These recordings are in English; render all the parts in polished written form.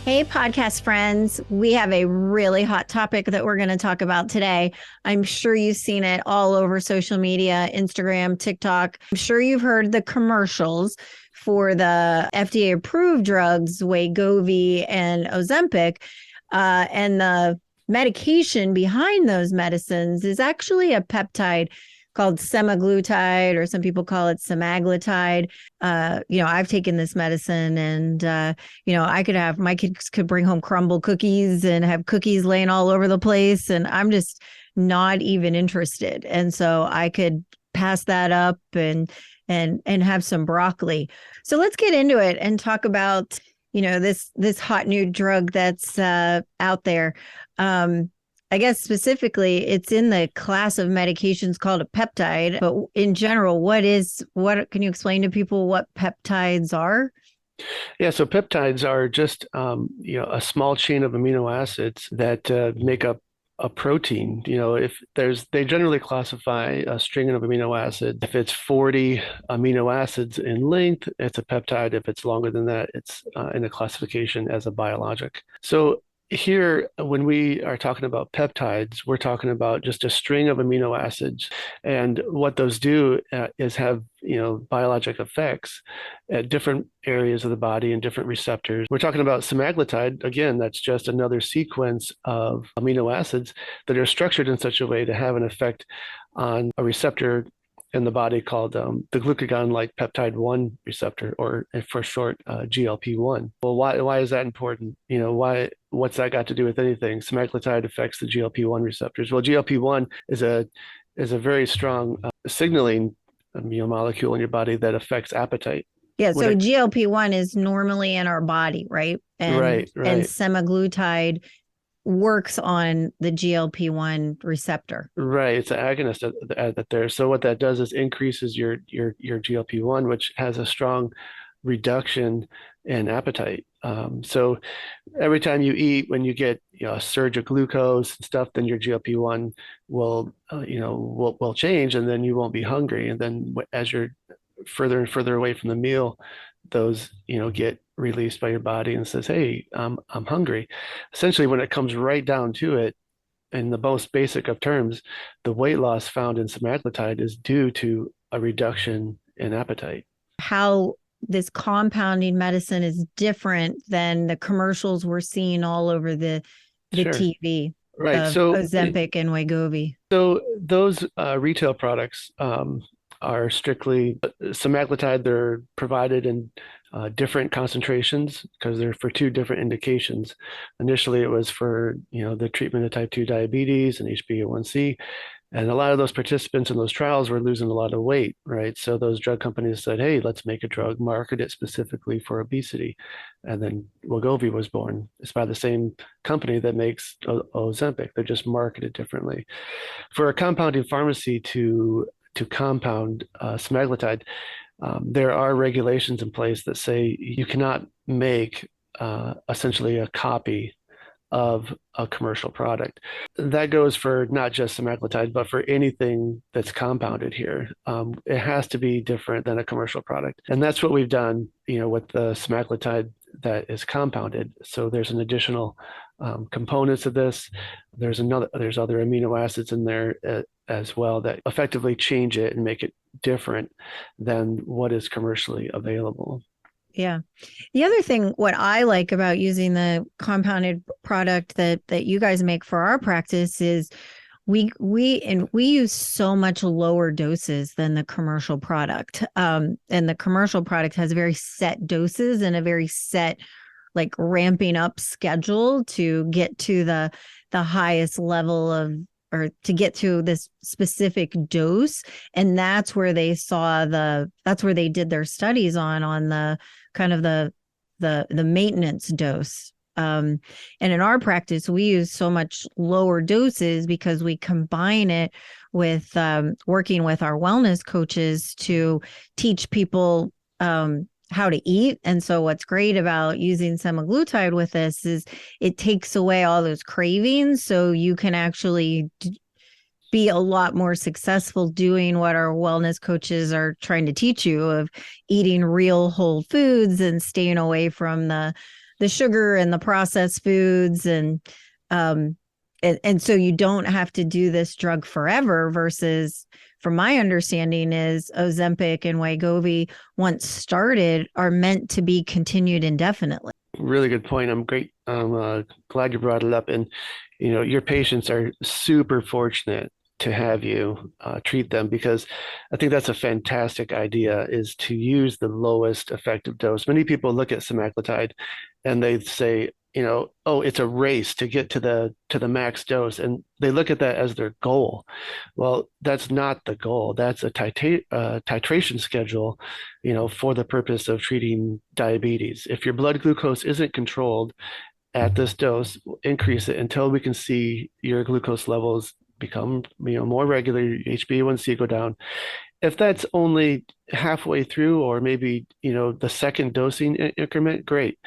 Hey, podcast friends. We have a really hot topic that we're going to talk about today. I'm sure you've seen it all over social media, Instagram, TikTok. I'm sure you've heard the commercials for the FDA approved drugs, Wegovy and Ozempic. And the medication behind those medicines is actually a peptide called semaglutide, or some people call it semaglutide. I've taken this medicine and, I could have, my kids could bring home crumble cookies and have cookies laying all over the place. And I'm just not even interested. And so I could pass that up and have some broccoli. So let's get into it and talk about, this hot new drug that's out there. I guess specifically it's in the class of medications called a peptide, but in general, what can you explain to people what peptides are? Yeah, so peptides are just a small chain of amino acids that make up a protein. They generally classify a string of amino acids. If it's 40 amino acids in length, it's a peptide. If it's longer than that, it's in a classification as a biologic. So here, when we are talking about peptides, we're talking about just a string of amino acids. And what those do is have, biologic effects at different areas of the body and different receptors. We're talking about semaglutide. Again, that's just another sequence of amino acids that are structured in such a way to have an effect on a receptor in the body called the glucagon-like peptide 1 receptor, or for short, GLP-1. Well, why is that important? What's that got to do with anything? Semaglutide affects the GLP-1 receptors. Well, GLP-1 is a very strong signaling molecule in your body that affects appetite. Yeah, so GLP-1 is normally in our body, right? Right. And semaglutide works on the GLP-1 receptor. Right. It's an agonist at there. So what that does is increases your GLP-1, which has a strong reduction in appetite. So every time you eat, when you get a surge of glucose and stuff, then your GLP-1 will change, and then you won't be hungry. And then as you're further and further away from the meal, those get released by your body and says, "Hey, I'm hungry." Essentially, when it comes right down to it, in the most basic of terms, the weight loss found in semaglutide is due to a reduction in appetite. How this compounding medicine is different than the commercials we're seeing all over the Sure. TV. Right. So Ozempic and Wegovy. So those retail products are strictly semaglutide. They're provided in different concentrations because they're for two different indications. Initially, it was for the treatment of type 2 diabetes and HbA1c. And a lot of those participants in those trials were losing a lot of weight, right? So those drug companies said, "Hey, let's make a drug, market it specifically for obesity." And then Wegovy was born. It's by the same company that makes Ozempic. They're just marketed differently. For a compounding pharmacy to compound semaglutide, there are regulations in place that say you cannot make essentially a copy of a commercial product. That goes for not just semaglutide, but for anything that's compounded here. It has to be different than a commercial product. And that's what we've done, with the semaglutide that is compounded. So there's an additional components of this. There's other amino acids in there as well that effectively change it and make it different than what is commercially available. Yeah. The other thing, what I like about using the compounded product that you guys make for our practice is we use so much lower doses than the commercial product. And the commercial product has very set doses and a very set like ramping up schedule to get to the highest level of, or to get to this specific dose. And that's where they did their studies on the kind of the maintenance dose. And in our practice, we use so much lower doses because we combine it with working with our wellness coaches to teach people how to eat. And so what's great about using semaglutide with this is it takes away all those cravings. So you can actually be a lot more successful doing what our wellness coaches are trying to teach you, of eating real whole foods and staying away from the the sugar and the processed foods, um and so you don't have to do this drug forever, versus from my understanding is Ozempic and Wegovy, once started, are meant to be continued indefinitely. Really good point. I'm glad you brought it up. And, your patients are super fortunate to have you treat them, because I think that's a fantastic idea, is to use the lowest effective dose. Many people look at semaglutide and they say, oh, it's a race to get to the max dose, and they look at that as their goal. Well, that's not the goal. That's a titration schedule, for the purpose of treating diabetes. If your blood glucose isn't controlled at this dose, we'll increase it until we can see your glucose levels become, more regular, your HbA1c go down. If that's only halfway through, or maybe, the second dosing increment, great.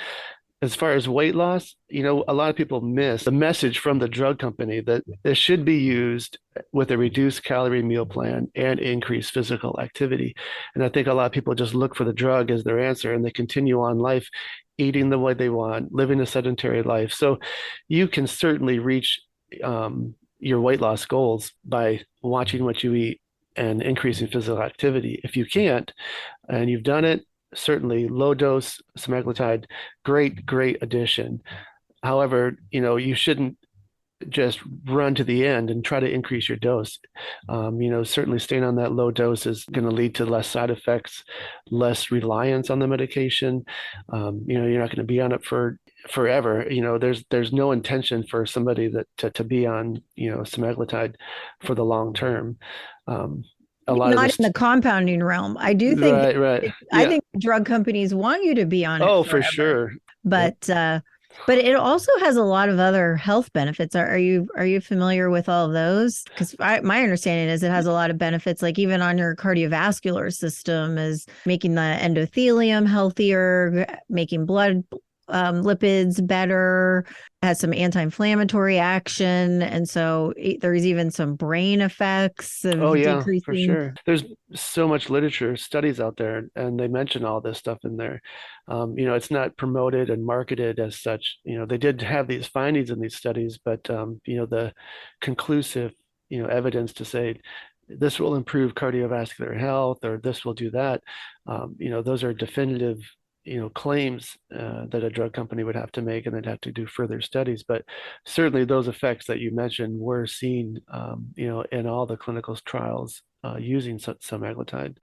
As far as weight loss, a lot of people miss the message from the drug company that this should be used with a reduced calorie meal plan and increased physical activity. And I think a lot of people just look for the drug as their answer, and they continue on life eating the way they want, living a sedentary life. So you can certainly reach your weight loss goals by watching what you eat and increasing physical activity. If you can't, and you've done it, certainly low dose semaglutide, great addition. However, you shouldn't just run to the end and try to increase your dose. Certainly staying on that low dose is going to lead to less side effects, less reliance on the medication. You're not going to be on it for forever. There's no intention for somebody to be on, semaglutide for the long term. A lot of Not this, in the compounding realm. I do think right, I yeah. think drug companies want you to be on it Oh, for forever. sure. Yep. But it also has a lot of other health benefits. Are you familiar with all of those? Because my understanding is it has a lot of benefits, like even on your cardiovascular system, is making the endothelium healthier, making blood lipids better, has some anti-inflammatory action, and so there's even some brain effects Oh of yeah, for decreasing. sure. There's so much literature, studies out there, and they mention all this stuff in there. It's not promoted and marketed as such. They did have these findings in these studies, but the conclusive, evidence to say this will improve cardiovascular health or this will do that, those are definitive, claims that a drug company would have to make, and they'd have to do further studies. But certainly those effects that you mentioned were seen, in all the clinical trials using semaglutide.